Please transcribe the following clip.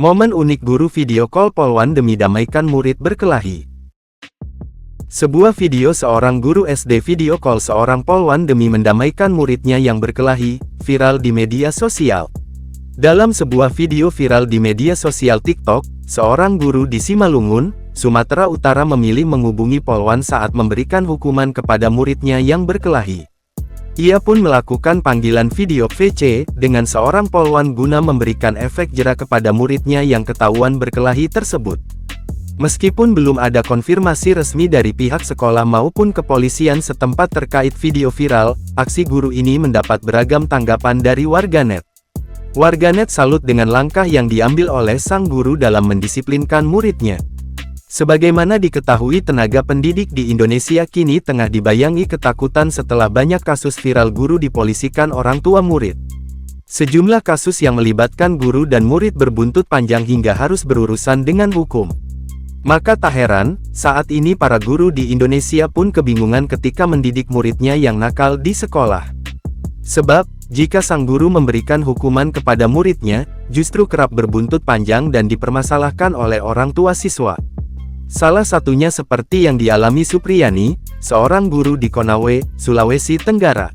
Momen unik guru video call Polwan demi damaikan murid berkelahi. Sebuah video seorang guru SD video call seorang Polwan demi mendamaikan muridnya yang berkelahi, viral di media sosial. Dalam sebuah video viral di media sosial TikTok, seorang guru di Simalungun, Sumatera Utara memilih menghubungi Polwan saat memberikan hukuman kepada muridnya yang berkelahi. Ia pun melakukan panggilan video VC dengan seorang Polwan guna memberikan efek jera kepada muridnya yang ketahuan berkelahi tersebut. Meskipun belum ada konfirmasi resmi dari pihak sekolah maupun kepolisian setempat terkait video viral, aksi guru ini mendapat beragam tanggapan dari warganet. Warganet salut dengan langkah yang diambil oleh sang guru dalam mendisiplinkan muridnya. Sebagaimana diketahui, tenaga pendidik di Indonesia kini tengah dibayangi ketakutan setelah banyak kasus viral guru dipolisikan orang tua murid. Sejumlah kasus yang melibatkan guru dan murid berbuntut panjang hingga harus berurusan dengan hukum. Maka tak heran, saat ini para guru di Indonesia pun kebingungan ketika mendidik muridnya yang nakal di sekolah. Sebab, jika sang guru memberikan hukuman kepada muridnya, justru kerap berbuntut panjang dan dipermasalahkan oleh orang tua siswa. Salah satunya seperti yang dialami Supriyani, seorang guru di Konawe, Sulawesi Tenggara.